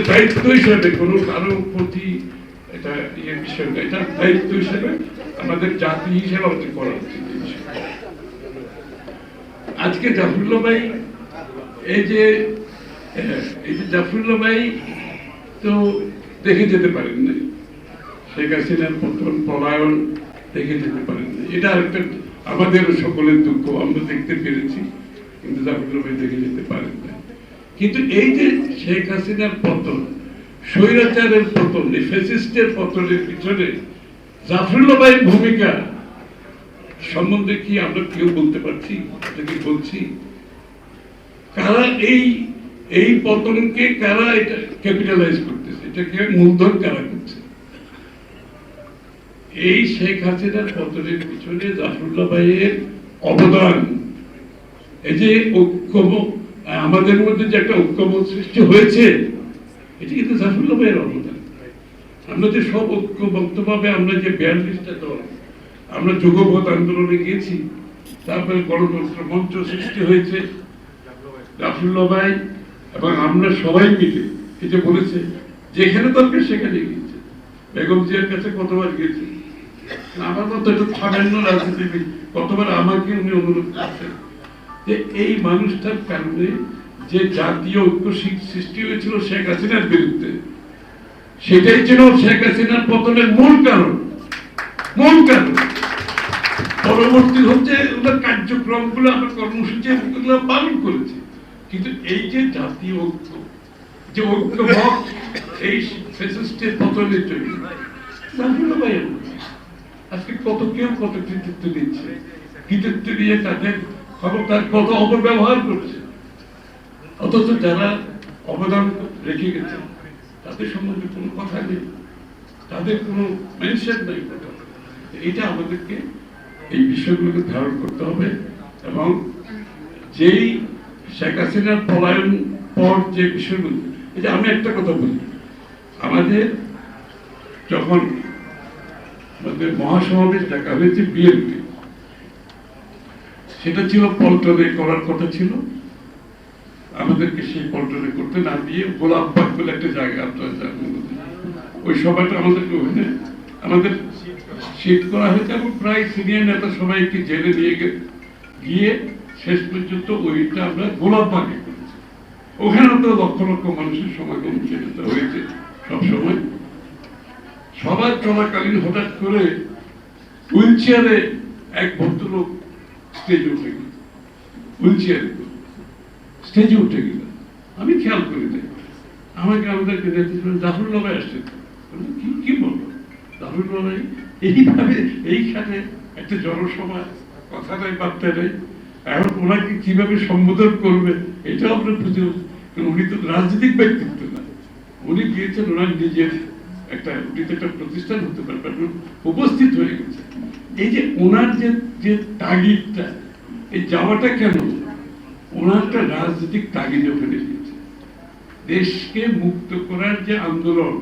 দায়িত্ব হিসাবে কোনো কারো প্রতি এটা ইয়ের বিষয় না, এটা দায়িত্ব হিসাবে আমাদের জাতি হিসেবে আমাদের করা উচিত। আজকে জাফরুল্লাহ ভাই এই যে জাফরুল্লাহ ভাই তো দেখে যেতে পারেন না, শেখ হাসিনার পতন পলায়ন দেখে যেতে পারেন না, এটা আরেকটা আমাদের সকলের দুঃখ। আমরা দেখতে পেরেছি, কিন্তু জাফরুল্লাহ ভাই দেখে যেতে পারেন না। কিন্তু এই যে শেখ হাসিনার পতন, স্বৈরাচারের পতন, ফ্যাসিস্টের পতনের পিছনে জাফরুল্লাহ ভাইয়ের ভূমিকা সম্বন্ধে কি আমরা কেউ বলতে পারছি? বলছি কারা এই পতনকে কারা এটা ক্যাপিটালাইজ করতেছে, এটাকে মূলধন কারা করছে? এই শেখ হাসিনার পতনের পিছনে জাফরুল্লাহ ভাইয়ের অবদান, এই যে আমাদের মধ্যে যে একটা ঐক্যমত সৃষ্টি হয়েছে, এটি কিন্তু জাফরুল্লাহ ভাইয়ের অবদান। আমরা যে সব ঐক্যবদ্ধভাবে আমরা যে 42টা দল আমরা যুগপৎ আন্দোলনে গিয়েছি, তারপরে গণতন্ত্র মঞ্চ সৃষ্টি হয়েছে, জাফরুল্লাহ ভাই এবং আমরা সবাই মিলে এই যে বলেছে যেখানে দরকার সেখানে গিয়েছে। বেগম জিয়ার কাছে কতবার গিয়েছে, আমার মতো একটু সামান্য রাজনীতিবিদ কতবার আমাকে উনি অনুরোধ করছেন যে এই মানুষটার কারণে যে জাতীয় ঐক্য সৃষ্টি হয়েছিল শেখ হাসিনার বিরুদ্ধে, সেটাই ছিল শেখ হাসিনার পতনের মূল কারণ। পরবর্তী হচ্ছে ওদের কার্যক্রমগুলো আমরা কর্মসূচি পালন করেছি, কিন্তু এই যে জাতীয় ঐক্য, যে ঐক্যমত এই ফ্যাসিস্টের পতনের জন্য আজকে কেউ কত কৃতিত্ব দিচ্ছে, কৃতিত্ব দিয়ে তাদের ক্ষমতার কত অপব্যবহার করছে, অথচ যারা অবদান রেখে গেছে তাদের সম্বন্ধে কোনো কথা নেই, তাদের কোনো মেনশন নেই। এটা আমাদেরকে এই বিষয়গুলোকে ধারণ করতে হবে। এবং যেই শেখ হাসিনার পলায়ন পর যে বিষয়গুলো, এই যে আমি একটা কথা বলি, আমাদের যখন আমাদের মহাসমাবেশ ডাকা হয়েছে বিএনপি, সেটা ছিল পল্টনে করার কথা ছিল, আমাদেরকে সেই পল্টনে করতে না দিয়ে গোলাপবাগ বলে একটা জায়গা, আপনারা জানেন, ওই সভাটা আমাদেরকে ওখানে আমাদের শিফট করা হয়েছে এবং প্রায় সিনিয়র নেতা সবাইকে জেলে নিয়ে গিয়ে শেষ পর্যন্ত ওইটা আমরা গোলাপবাগে করেছি। ওখানে তো লক্ষ লক্ষ মানুষের সমাগম সেটা হয়েছে সবসময়। সবার চলাকালীন হঠাৎ করে হুইল চেয়ারে এক ভদ্রলোক স্টেজে উঠে গেল, হুইল চেয়ারে স্টেজে উঠে গেল, আমি খেয়াল করি নাই। আমাকে আমাদেরকে জাফরুল্লাহ ভাই আসছে, কি বলবো জাফরুল্লাহ ভাই এইভাবে এইখানে একটা জনসভা, কথা নাই বার্তা নেই, এখন ওনাকে কিভাবে সম্বোধন করবে এটাও আমরা বুঝে, উনি তো রাজনৈতিক ব্যক্তিত্ব না, উনি গিয়েছেন ওনার নিজের একটা প্রতিষ্ঠান হতে পারবে, উপস্থিত হয়ে গেছে। এই যে ওনার যে তাগিদটা, এই যাওয়াটা কেন, ওনার একটা রাজনৈতিক তাগিদে ফেলে দিয়েছে। দেশকে মুক্ত করার যে আন্দোলন,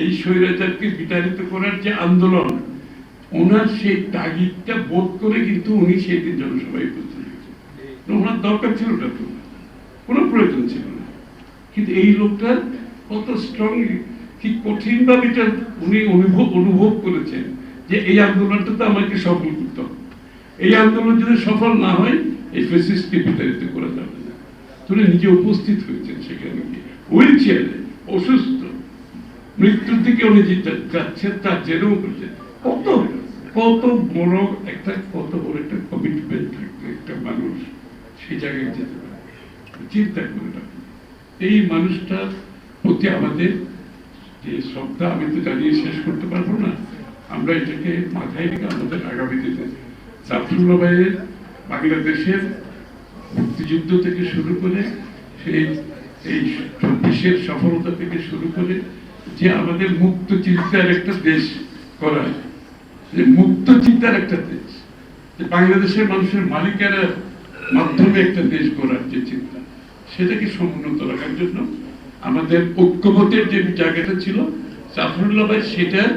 এই স্বৈরাচারকে বিতাড়িত করার যে আন্দোলন, ওনার সেই তাগিদটা বোধ করে কিন্তু উনি সেই দিন জনসভায় উপস্থিত হয়েছেন। ওনার দরকার ছিল না, তো কোনো প্রয়োজন ছিল না, কিন্তু এই লোকটা কত স্ট্রংলি, কি কঠিন ভাবে এটা উনি অনুভব করেছেন যে এই আন্দোলনটা তো আমাকে সফল করতে হবে, এই আন্দোলন যদি সফল না হয় এই ফ্যাসিস্টকে বিতাড়িত করা যাবে না। উনি নিজে উপস্থিত হয়েছেন সেখানে গিয়ে, হুইল চেয়ারে, অসুস্থ, মৃত্যুর দিকে উনি যাচ্ছেন, তার জেনেও করছেন। কত বড় একটা কমিটমেন্ট থাকবে একটা মানুষ সেই জায়গায় যেতে পারে, চিন্তা করে রাখুন। এই মানুষটার প্রতি আমাদের যে শ্রদ্ধা, আমি তো জানিয়ে শেষ করতে পারবো না, আমরা এটাকে মাথায় রেখে আমাদের আগামী দিনে জাফরুল্লাহ ভাইয়ের বাংলাদেশের মুক্তিযুদ্ধ থেকে শুরু করে এই 24-এর সফলতা থেকে শুরু করে যে আমাদের মুক্ত চিন্তার একটা দেশ করা, যে মুক্ত চিন্তার একটা দেশ, যে বাংলাদেশের মানুষের মালিকানা মাধ্যমে একটা দেশ গড়ার যে চিন্তা, সেটাকে সমুন্নত রাখার জন্য আমাদের ঐক্যমতের যে জায়গাটা ছিল, জাফরুল্লাহ ভাই সেটার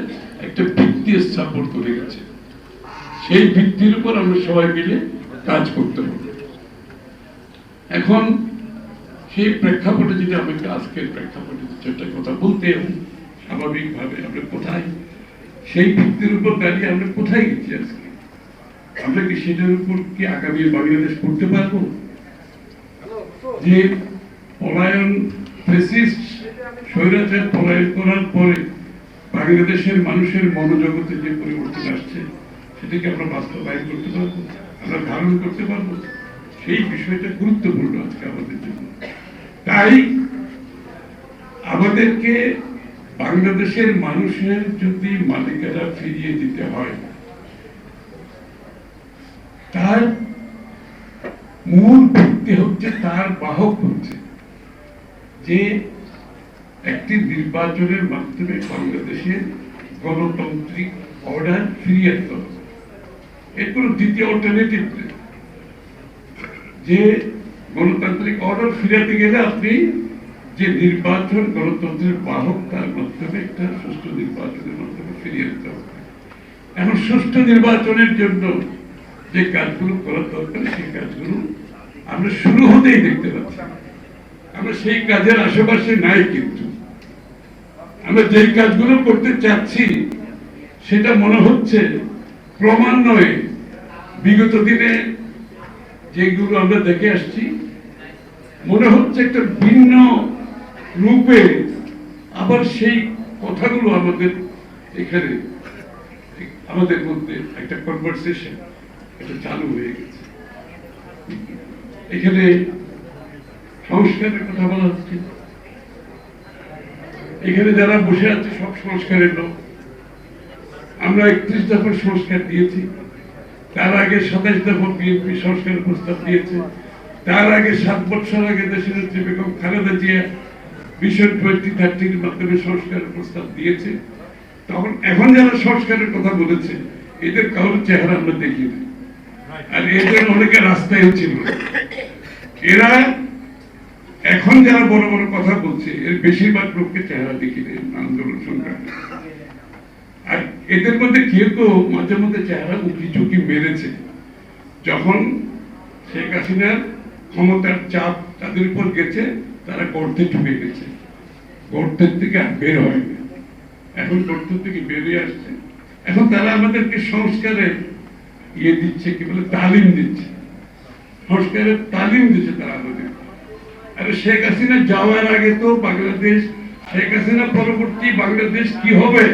একটা ভিত্তি স্থাপন করে গেছে। সেই ভিত্তির উপর আমরা সবাই মিলে কাজ করতে হবে। এখন সেই প্রেক্ষাপটে যদি আমাকে আজকের প্রেক্ষাপটে একটা কথা বলতে হবে, স্বাভাবিকভাবে আমরা কোথায়, সেই ভিত্তির উপর দাঁড়িয়ে আমরা কোথায় গেছি আজকে? আমরা কি সেটার উপর কি আগামী বাংলাদেশ করতে পারবো? যে পলায়ন, ফ্যাসিস্ট স্বৈরাচার পলায়ন করার পরে বাংলাদেশের মানুষের মনোজগতে যে পরিবর্তন আসছে, সেটাকে আমরা বাস্তবায়ন করতে পারবো, আমরা ধারণ করতে পারবো? সেই বিষয়টা গুরুত্বপূর্ণ আজকে আমাদের জন্য। তাই আমাদেরকে বাংলাদেশের মানুষের যদি মালিকানা ফিরিয়ে দিতে হয়, তার মূল ভিত্তি হচ্ছে, তার বাহক হচ্ছে যে একটি নির্বাচনের মাধ্যমে বাংলাদেশের গণতান্ত্রিক অর্ডার ফিরিয়ে আনতে হবে। এর কোনো দ্বিতীয় অল্টারনেটিভ নেই। যে গণতান্ত্রিক অর্ডার ফিরাতে গেলে আপনি যে নির্বাচন গণতন্ত্রের বাহক, তার মাধ্যমে একটা সুষ্ঠু নির্বাচনের মাধ্যমে ফিরিয়ে আনতে হবে। এখন সুষ্ঠু নির্বাচনের জন্য যে কাজগুলো করার দরকার, সেই কাজগুলো আমরা শুরু হতেই দেখতে পাচ্ছি। আমরা সেই কাজের আশেপাশে নাই, কিন্তু আমরা যে কাজগুলো করতে চাচ্ছি সেটা মনে হচ্ছে ক্রমান্বয়ে বিগত দিনে যেগুলো আমরা দেখে আসছি, মনে হচ্ছে একটা ভিন্ন রূপে আবার সেই কথাগুলো আমাদের এখানে, আমাদের মধ্যে একটা কনভারসেশন এটা চালু হয়ে গেছে। এখানে সংস্কারের কথা বলা হচ্ছে, এখানে যারা বসে আছে সব সংস্কারের লোক। আমরা 31 দফার সংস্কার দিয়েছি, তার আগে 27 দফা বিএনপি সংস্কারের প্রস্তাব দিয়েছে, তার আগে 7 বছর আগে দেশের নেত্রী বেগম খালেদা জিয়া ভিশন 2030 এর মাধ্যমে সংস্কারের প্রস্তাব দিয়েছে। তখন এখন যারা সংস্কারের কথা বলেছে, এদের কারোর চেহারা আমরা দেখি না, আর এদের অনেকে রাস্তায় ছিল। এরা এখন যারা বড় বড় কথা বলছে, এর বেশিরভাগ লোককে চেহারা দেখি নেই আন্দোলন সংগ্রাম। আর এদের মধ্যে কেউ কেউ মাঝে মধ্যে চেহারা উঁকি ঝুঁকি মেরেছে, যখন শেখ হাসিনার ক্ষমতার চাপ তাদের উপর গেছে, তারা গর্তে ঢুকে গেছে, গর্তের থেকে আর বের হয়নি। এখন গর্ত থেকে বেরিয়ে আসছে। এখন তারা আমাদেরকে সংস্কারের ইয়ে দিচ্ছে, কি বলে, তালিম দিচ্ছে, সংস্কারের তালিম দিচ্ছে তারা আমাদের। আরে শেখ হাসিনা যাওয়ার আগে তো বাংলাদেশ, শেখ হাসিনা পরবর্তী বাংলাদেশ কি হবে,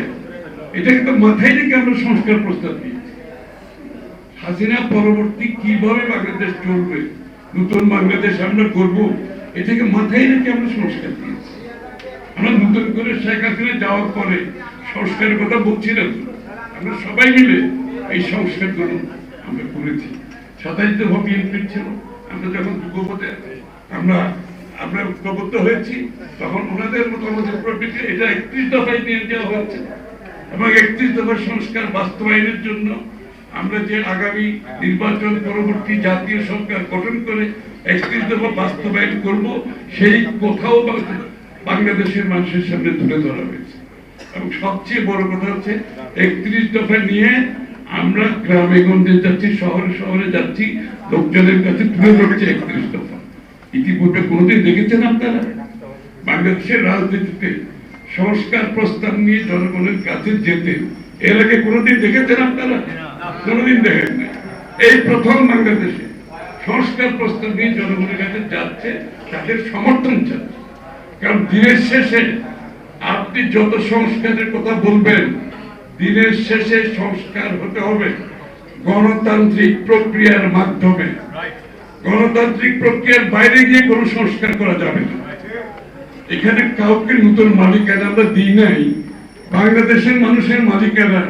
এটা কিন্তু মাথায় রেখে আমরা সংস্কার প্রস্তাব দিয়েছি। হাসিনা পরবর্তী কিভাবে বাংলাদেশ চলবে, নতুন বাংলাদেশ আমরা করব, এটাকে মাথায় রেখে আমরা সংস্কার দিয়েছি। আমরা নতুন করে শেখ হাসিনা যাওয়ার পরে সংস্কারের কথা বলছিলাম, আমরা সবাই মিলে এই সংস্কারগুলো আমরা করেছি। 27 দফা বিএনপির ছিল, আমরা যখন যুগপথে আমরা ঐক্যবদ্ধ হয়েছি, তখন ওনাদের মতো আমাদের প্রবৃত্তি এটা 31 দফায় নিয়ে যাওয়া হয়েছে। এবং 31 দফার সংস্কার বাস্তবায়নের জন্য আমরা যে আগামী নির্বাচন পরবর্তী জাতীয় সরকার গঠন করে 31 দফা বাস্তবায়ন করব, সেই কোথাও বাংলাদেশের মানুষের সামনে তুলে ধরা হয়েছে। এবং সবচেয়ে বড় কথা হচ্ছে 31 দফা নিয়ে আমরা গ্রামে গঞ্জে যাচ্ছি, শহরে শহরে যাচ্ছি, লোকজনের কাছে তুলে ধরছে 31 দফা। ইতিপূর্বে কোনোদিন দেখেছেন আপনারা বাংলাদেশের রাজনীতিতে সংস্কার প্রস্তাব নিয়ে জনগণের কাছে যেতে? এর আগে কোনোদিন দেখেছেন আপনারা? কোনোদিন দেখেন না। এই প্রথম বাংলাদেশে সংস্কার প্রস্তাব নিয়ে জনগণের কাছে যাচ্ছে, তাদের সমর্থন চাচ্ছে। কারণ দিনের শেষে আপনি যত সংস্কারের কথা বলবেন, দিনের শেষে সংস্কার হতে হবে গণতান্ত্রিক প্রক্রিয়ার মাধ্যমে। গণতান্ত্রিক প্রক্রিয়ার বাইরে গিয়ে কোনো সংস্কার করা যাবে না। এখানে কাউকে নতুন মালিকানা আমরা দিই নাই, বাংলাদেশের মানুষের মালিকানা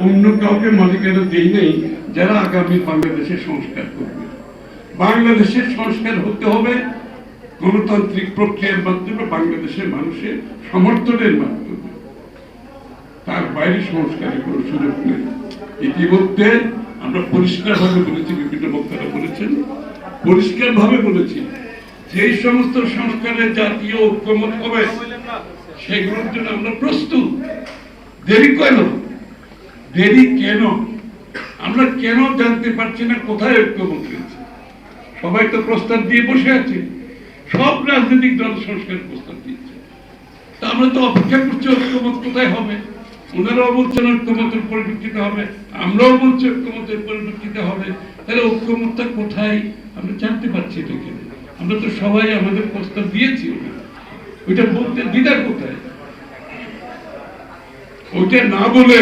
অন্য কাউকে মালিকানা দিই নাই, যারা আগামী বাংলাদেশের সংস্কার করবে। বাংলাদেশের সংস্কার হতে হবে গণতান্ত্রিক প্রক্রিয়ার মাধ্যমে, বাংলাদেশের মানুষের সমর্থনের মাধ্যমে। তার বাইরে সংস্কারের কোনো সুযোগ নেই। ইতিমধ্যে আমরা পরিষ্কারভাবে বলেছি, বিভিন্ন বক্তারা বলেছেন, পরিষ্কারভাবে বলেছি, যে সমস্ত সংস্কারের জাতীয় ঐক্যমত হবে সেগুলোর জন্য আমরা প্রস্তুত। দেরি কেন? দেরি কেন? আমরা কেন জানতে পারছি না কোথায় ঐক্যমত হয়েছে? সবাই তো প্রস্তাব দিয়ে বসে আছে, সব রাজনৈতিক দল সংস্কার প্রস্তাব দিচ্ছে। তা আমরা তো অপেক্ষা করছি ঐক্যমত কোথায় হবে। ওনারাও বলছেন ঐক্যমতের পরিপ্রেক্ষিতে হবে, আমরাও বলছি ঐক্যমতের পরিপ্রেক্ষিতে হবে। তাহলে ঐক্যমতটা কোথায় আমরা জানতে পারছি এটা কেন? আমরা তো সবাই আমাদের প্রস্তাব দিয়েছি, ওইটা বলতে দ্বিধা কোথায়? ওইটা না বলে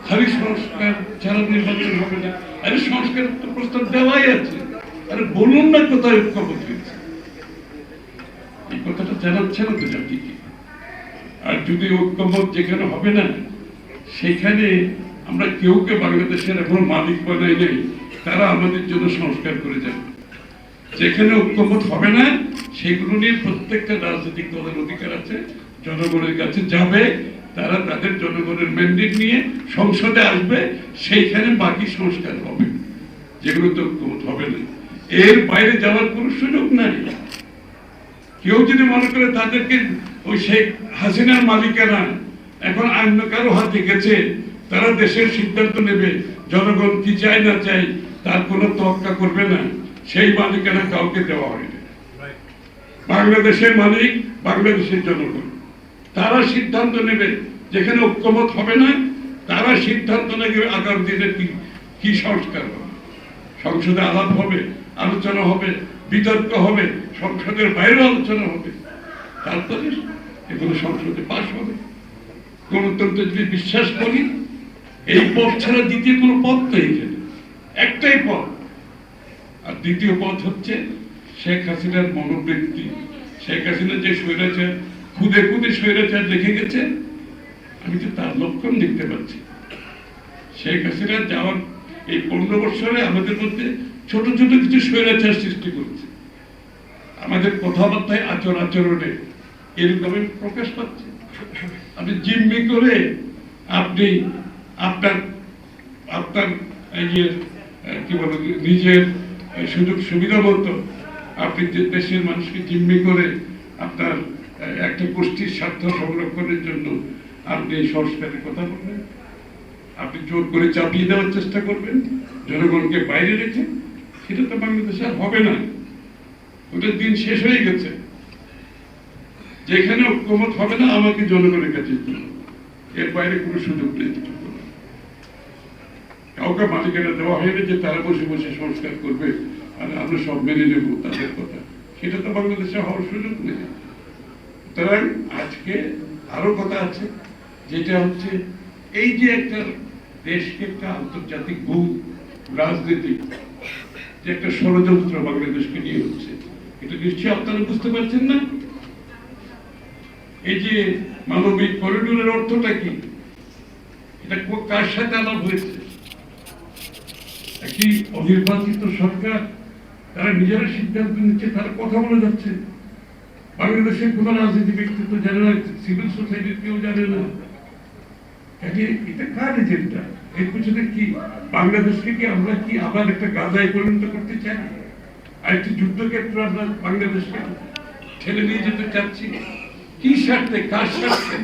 খালি সংস্কার ছাড়া নির্বাচন হবে না। আরে সংস্কার তো প্রস্তাব দেওয়াই আছে, আরে বলুন না কোথায় ঐক্যমত হয়েছে। এই কথাটা জানাচ্ছে না তো জাতিকে। আর যদি ঐক্যমত যেখানে হবে না, সেখানে আমরা কেউকে বাংলাদেশের এখনো মালিক বানাই নেই, তারা আমাদের জন্য সংস্কার করে যাবে। যেখানে ঐক্যমত হবে না, সেগুলো নিয়ে প্রত্যেকটা রাজনৈতিক দলের অধিকার আছে, জনগণের কাছে যাবে, তারা তাদের জনগণের ম্যান্ডেট নিয়ে সংসদে আসবে, সেইখানে বাকি সংস্কার হবে, যেগুলো তো ঐক্যমত হবে না। এর বাইরে যাওয়ার কোনো সুযোগ নাই। কেউ যদি মনে করে তাদেরকে ওই শেখ হাসিনার মালিকানা এখন অন্য কারো হাতে গেছে, তারা দেশের সিদ্ধান্ত নেবে, জনগণ কি চায় না চাই তার কোনো তোয়াক্কা করবে না, সেই মালিকানা কাউকে দেওয়া হয়নি। বাংলাদেশের মালিক বাংলাদেশের জনগণ, তারা সিদ্ধান্ত নেবে। যেখানে ঐক্যমত হবে না, তারা সিদ্ধান্ত নেবে আগামী দিনে কি সংস্কার হবে। সংসদে আলাপ হবে, আলোচনা হবে, বিতর্ক হবে, সংসদের বাইরে আলোচনা হবে, তারপরে এগুলো সংসদে পাশ হবে। গণতন্ত্রে যদি বিশ্বাস করি, এই পথ ছাড়া দ্বিতীয় কোনো পথ নেই, একটাই পথ। আর দ্বিতীয় পথ হচ্ছে শেখ হাসিনার মনোবৃত্তি। শেখ হাসিনা যে স্বৈরাচার, খুদে খুদে স্বৈরাচার রেখে গেছে, আমি তো তার লক্ষণ দেখতে পাচ্ছি। শেখ হাসিনা যাওয়ার এই 15 বছরে আমাদের মধ্যে ছোট ছোট কিছু স্বৈরাচার সৃষ্টি করছে। আমাদের কথাবার্তায়, আচরণে এরকমই প্রকাশ পাচ্ছে। আপনি জিম্মি করে আপনি আপনার কি বলে নিজের সুযোগ সুবিধা মতো আপনি দেশের মানুষকে জিম্মি করে আপনার একটা গোষ্ঠীর স্বার্থ সংরক্ষণের জন্য আপনি সংস্কারের কথা বলবেন, আপনি জোর করে চাপিয়ে দেওয়ার চেষ্টা করবেন জনগণকে বাইরে রেখে। সেটা তো বাংলাদেশে আর হবে না, ওটার দিন শেষ হয়ে গেছে। যেখানে ঐক্যমত হবে না, আমাকে জনগণের কাছে এর বাইরে কোনো সুযোগ নেই। কাউকে মালিকানা দেওয়া হয়নি যে তারা বসে বসে সংস্কার করবে আর আমরা সব মেনে নেব তাদের কথা, সেটা তো বাংলাদেশে হওয়ার সুযোগ নেই। সুতরাং আজকে আরো কথা আছে, যেটা হচ্ছে এই যে একটা দেশকে একটা আন্তর্জাতিক ভূ রাজনীতিক যে একটা ষড়যন্ত্র বাংলাদেশকে নিয়ে হচ্ছে, এটা নিশ্চয়ই আপনারা বুঝতে পারছেন না। এই যে মানবিক করিডোরের অর্থটা কি, এটা কার সাথে আলাপ হয়েছে? একটি অনির্বাচিত সরকার, তারা নিজেরা সিদ্ধান্ত নিচ্ছে, তারা কথা বলে যাচ্ছে। বাংলাদেশের কোন রাজনীতি ব্যক্তিত্ব জানে না, সিভিল সোসাইটির কেউ জানে না। এটা কার এজেন্ডা? এর পিছনে কি বাংলাদেশকে কি আমরা কি আবার একটা গাজায় পরিণত করতে চাই? আর একটি যুদ্ধক্ষেত্র আমরা বাংলাদেশকে ঠেলে নিয়ে যেতে চাচ্ছি? কি স্বার্থে, কার স্বার্থে?